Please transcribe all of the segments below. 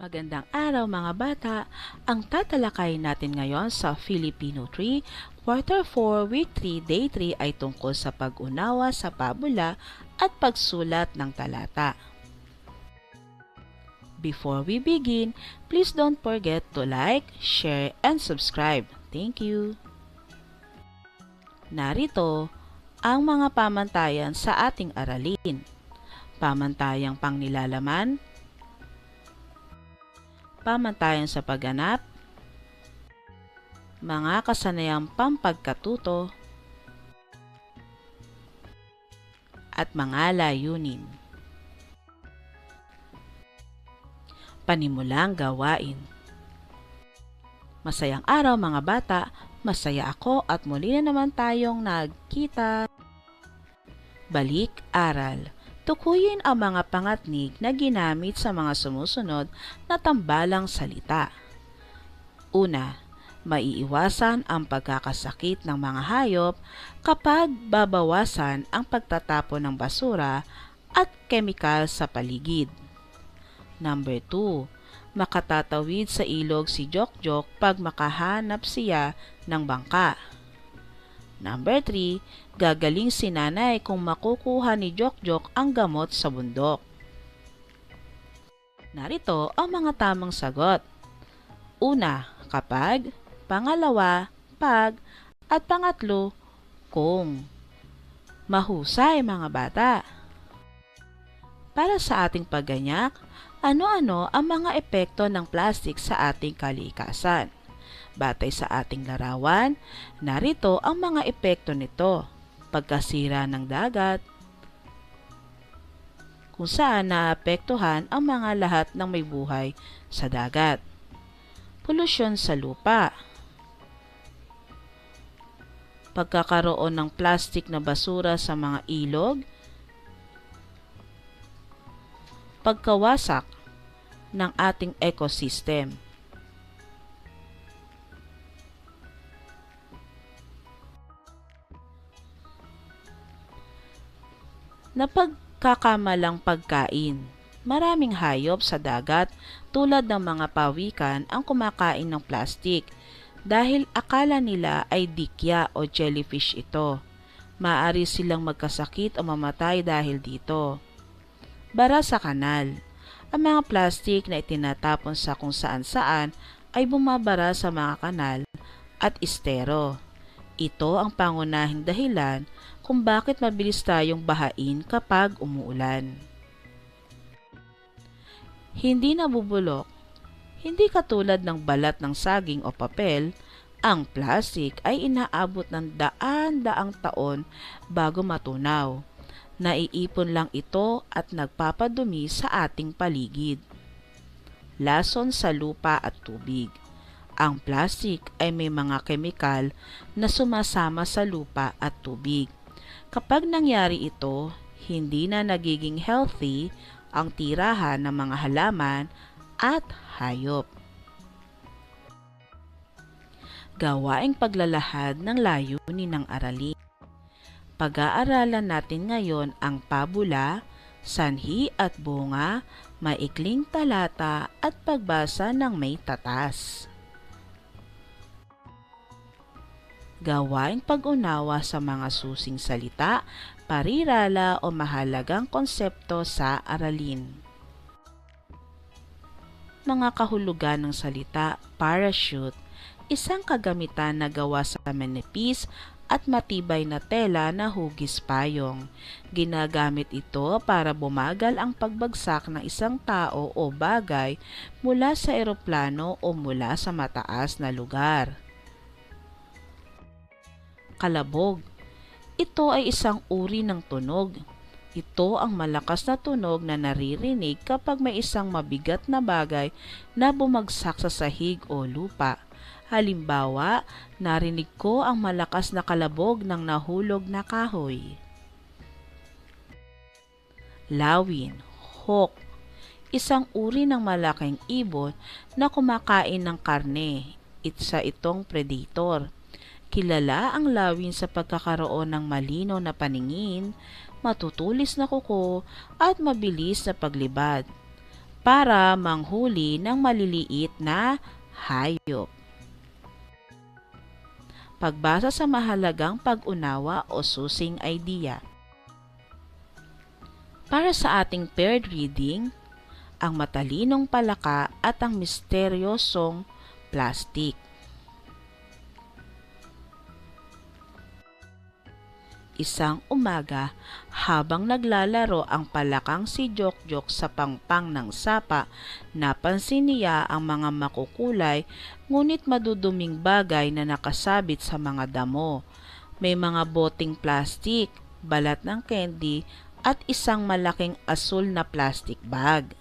Magandang araw mga bata! Ang tatalakay natin ngayon sa Filipino 3, Quarter 4, Week 3, Day 3 ay tungkol sa pag-unawa sa pabula at pagsulat ng talata. Before we begin, please don't forget to like, share, and subscribe. Thank you! Narito ang mga pamantayan sa ating aralin. Pamantayang pangnilalaman, pamantayan sa pagganap, mga kasanayang pampagkatuto, at mga layunin. Panimulang gawain. Masayang araw mga bata, masaya ako at muli na naman tayong nagkita. Balik-aral. Tukuyin ang mga pangatnig na ginamit sa mga sumusunod na tambalang salita. Una, maiiwasan ang pagkakasakit ng mga hayop kapag babawasan ang pagtatapon ng basura at kemikal sa paligid. Number 2, makatatawid sa ilog si Jokjok pag makahanap siya ng bangka. Number 3, gagaling si nanay kung makukuha ni Jokjok ang gamot sa bundok. Narito ang mga tamang sagot. Una, kapag. Pangalawa, pag. At pangatlo, kung. Mahusay mga bata! Para sa ating pagganyak, ano-ano ang mga epekto ng plastik sa ating kalikasan? Batay sa ating larawan, narito ang mga epekto nito. Pagkasira ng dagat, kung saan naapektuhan ang mga lahat ng may buhay sa dagat. Polusyon sa lupa, pagkakaroon ng plastik na basura sa mga ilog, pagkawasak ng ating ecosystem. Napagkakamalang pagkain. Maraming hayop sa dagat tulad ng mga pawikan ang kumakain ng plastik dahil akala nila ay dikya o jellyfish ito. Maaari silang magkasakit o mamatay dahil dito. Bara sa kanal. Ang mga plastik na itinatapon sa kung saan-saan ay bumabara sa mga kanal at estero. Ito ang pangunahing dahilan kung bakit mabilis tayong bahain kapag umuulan. Hindi nabubulok. Hindi katulad ng balat ng saging o papel, ang plastik ay inaabot ng daan-daang taon bago matunaw. Naiipon lang ito at nagpapadumi sa ating paligid. Lason sa lupa at tubig. Ang plastik ay may mga kemikal na sumasama sa lupa at tubig. Kapag nangyari ito, hindi na nagiging healthy ang tirahan ng mga halaman at hayop. Gawaing paglalahad ng layunin ng aralin. Pag-aaralan natin ngayon ang pabula, sanhi at bunga, maikling talata at pagbasa ng may tatas. Gawaing pag-unawa sa mga susing salita, parirala o mahalagang konsepto sa aralin. Mga kahulugan ng salita, parachute, isang kagamitan na gawa sa manipis at matibay na tela na hugis payong. Ginagamit ito para bumagal ang pagbagsak ng isang tao o bagay mula sa eroplano o mula sa mataas na lugar. Kalabog. Ito ay isang uri ng tunog. Ito ang malakas na tunog na naririnig kapag may isang mabigat na bagay na bumagsak sa sahig o lupa. Halimbawa, narinig ko ang malakas na kalabog ng nahulog na kahoy. Lawin, hawk. Isang uri ng malaking ibon na kumakain ng karne. Isa itong predator. Kilala ang lawin sa pagkakaroon ng malinaw na paningin, matutulis na kuko at mabilis na paglibad. para manghuli ng maliliit na hayop. Pagbasa sa mahalagang pag-unawa o susing idea. Para sa ating paired reading, ang matalinong palaka at ang misteryosong plastik. Isang umaga, habang naglalaro ang palakang si Jok-Jok sa pangpang ng sapa, napansin niya ang mga makukulay ngunit maduduming bagay na nakasabit sa mga damo. May mga boteng plastik, balat ng candy at isang malaking asul na plastic bag.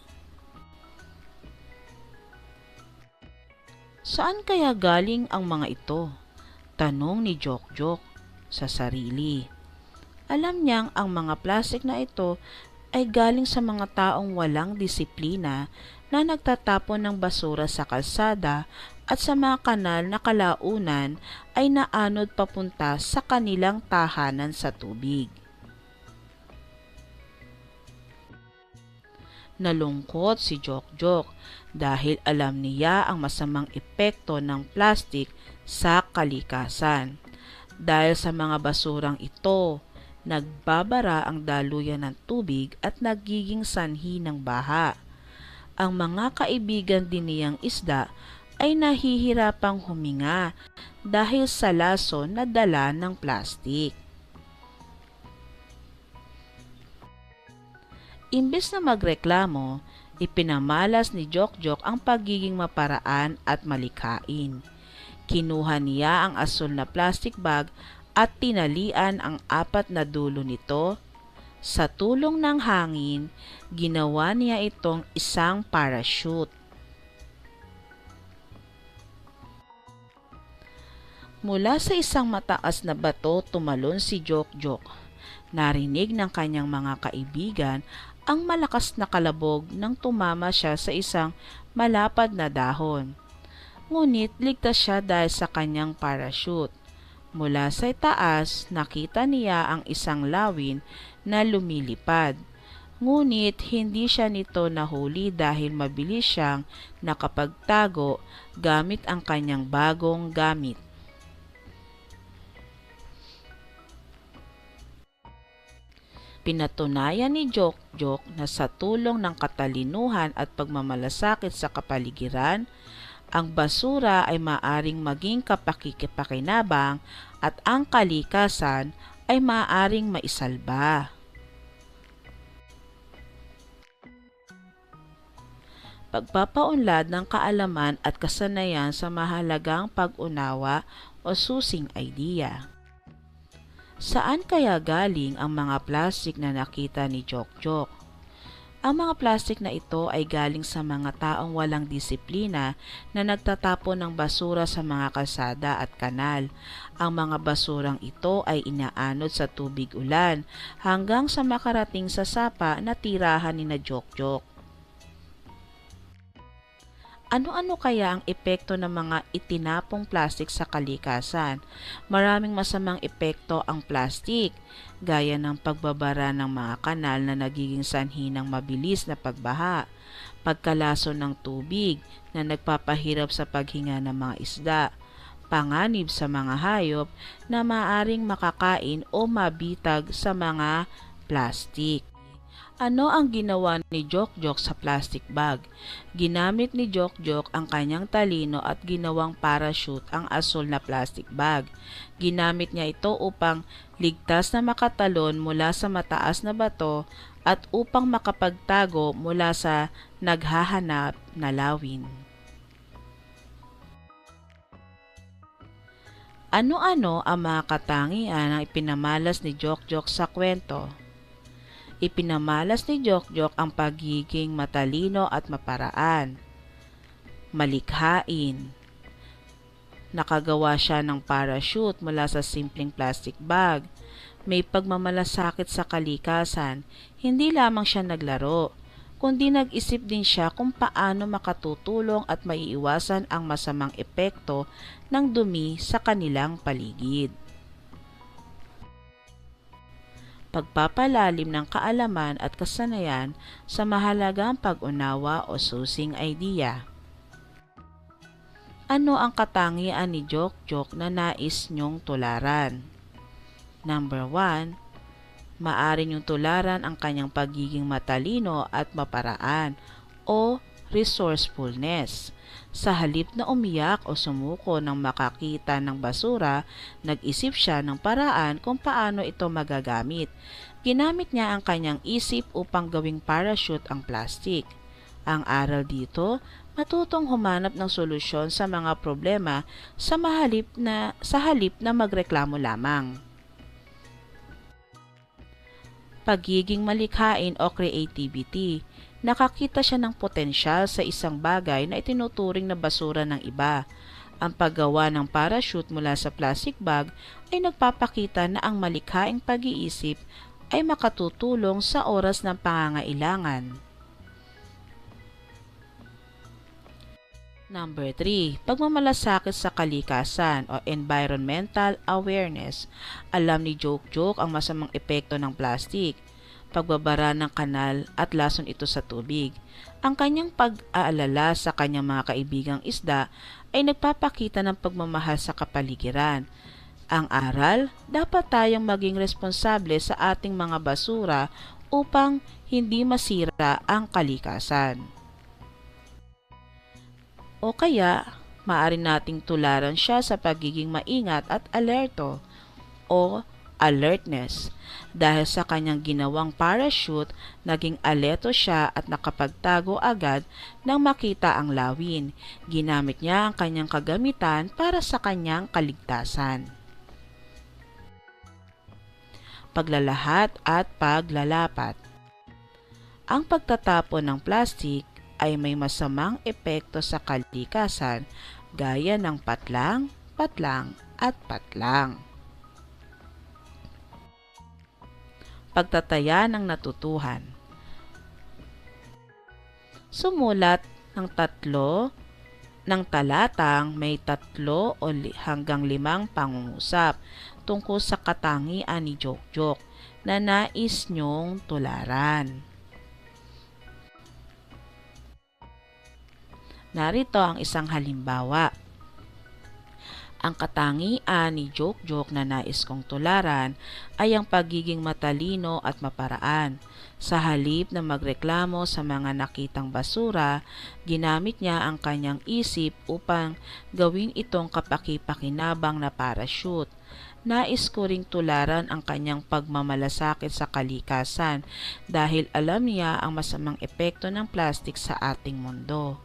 Saan kaya galing ang mga ito? Tanong ni Jok-Jok sa sarili. Alam niyang ang mga plastik na ito ay galing sa mga taong walang disiplina na nagtatapon ng basura sa kalsada at sa mga kanal na kalaunan ay naanod papunta sa kanilang tahanan sa tubig. Nalungkot si Jok-Jok dahil alam niya ang masamang epekto ng plastik sa kalikasan. Dahil sa mga basurang ito, nagbabara ang daluyan ng tubig at nagiging sanhi ng baha. Ang mga kaibigan din niyang isda ay nahihirapang huminga dahil sa lason na dala ng plastik. Imbes na magreklamo, ipinamalas ni Jok-Jok ang pagiging maparaan at malikhain. Kinuha niya ang asul na plastic bag at tinalian ang 4 na dulo nito. Sa tulong ng hangin, ginawa niya itong isang parachute. Mula sa isang mataas na bato tumalon si Jok-Jok. Narinig ng kanyang mga kaibigan ang malakas na kalabog nang tumama siya sa isang malapad na dahon. Ngunit ligtas siya dahil sa kanyang parachute. Mula sa itaas, nakita niya ang isang lawin na lumilipad. Ngunit hindi siya nito nahuli dahil mabilis siyang nakapagtago gamit ang kanyang bagong gamit. Pinatunayan ni Jok-Jok na sa tulong ng katalinuhan at pagmamalasakit sa kapaligiran, ang basura ay maaring maging kapakipakinabang at ang kalikasan ay maaring maisalba. Pagpapaunlad ng kaalaman at kasanayan sa mahalagang pag-unawa o susing idea. Saan kaya galing ang mga plastik na nakita ni Jok-Jok? Ang mga plastik na ito ay galing sa mga taong walang disiplina na nagtatapon ng basura sa mga kalsada at kanal. Ang mga basurang ito ay inaanod sa tubig ulan hanggang sa makarating sa sapa na tirahan ni na Jok-Jok. Ano-ano kaya ang epekto ng mga itinapong plastik sa kalikasan? Maraming masamang epekto ang plastik, gaya ng pagbabara ng mga kanal na nagiging sanhi ng mabilis na pagbaha, pagkalason ng tubig na nagpapahirap sa paghinga ng mga isda, panganib sa mga hayop na maaring makakain o mabitag sa mga plastik. Ano ang ginawa ni Jok-Jok sa plastic bag? Ginamit ni Jok-Jok ang kanyang talino at ginawang parachute ang asul na plastic bag. Ginamit niya ito upang ligtas na makatalon mula sa mataas na bato at upang makapagtago mula sa naghahanap na lawin. Ano-ano ang mga katangian ang ipinamalas ni Jok-Jok sa kwento? Ipinamalas ni Jok-Jok ang pagiging matalino at maparaan. Malikhain. Nakagawa siya ng parachute mula sa simpleng plastic bag. May pagmamalasakit sa kalikasan. Hindi lamang siya naglaro, kundi nag-isip din siya kung paano makatutulong at maiiwasan ang masamang epekto ng dumi sa kanilang paligid. pagpapalalim ng kaalaman at kasanayan sa mahalagang pag-unawa o susing idea. Ano ang katangian ni Jok-Jok na nais niyong tularan? Number 1, maaari niyong tularan ang kanyang pagiging matalino at maparaan o resourcefulness. Sa halip na umiyak o sumuko nang makakita ng basura, nag-isip siya ng paraan kung paano ito magagamit. Ginamit niya ang kanyang isip upang gawing parachute ang plastic. Ang aral dito, matutong humanap ng solusyon sa mga problema sa halip na magreklamo lamang. Pagiging malikhain o creativity. Nakakita siya ng potensyal sa isang bagay na itinuturing na basura ng iba. Ang paggawa ng parachute mula sa plastic bag ay nagpapakita na ang malikhaing pag-iisip ay makatutulong sa oras ng pangangailangan. Number 3, pagmamalasakit sa kalikasan o environmental awareness. Alam ni Jok-Jok ang masamang epekto ng plastic, pagbabara ng kanal at lason ito sa tubig. Ang kanyang pag-aalala sa kanyang mga kaibigang isda ay nagpapakita ng pagmamahal sa kapaligiran. Ang aral, dapat tayong maging responsable sa ating mga basura upang hindi masira ang kalikasan. O kaya, maaari nating tularan siya sa pagiging maingat at alerto o alertness. Dahil sa kanyang ginawang parachute, naging alerto siya at nakapagtago agad nang makita ang lawin. Ginamit niya ang kanyang kagamitan para sa kanyang kaligtasan. Paglalahat at paglalapat. Ang pagtatapon ng plastic ay may masamang epekto sa kalikasan gaya ng patlang, patlang at patlang. Pagtataya ng natutuhan. Sumulat ng talatang may 3 hanggang 5 pangungusap tungkol sa katangian ni Jok-Jok na nais niyong tularan. Narito ang isang halimbawa. Ang katangian ni Jok-Jok na nais kong tularan ay ang pagiging matalino at maparaan. Sa halip na magreklamo sa mga nakitang basura, ginamit niya ang kanyang isip upang gawin itong kapaki-pakinabang na parachute. Nais ko ring tularan ang kanyang pagmamalasakit sa kalikasan dahil alam niya ang masamang epekto ng plastic sa ating mundo.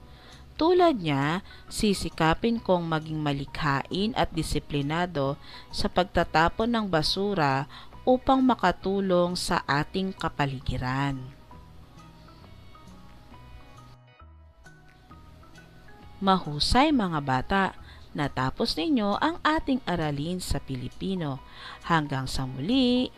Tulad niya, sisikapin kong maging malikhain at disiplinado sa pagtatapon ng basura upang makatulong sa ating kapaligiran. Mahusay mga bata, natapos ninyo ang ating aralin sa Pilipino. Hanggang sa muli!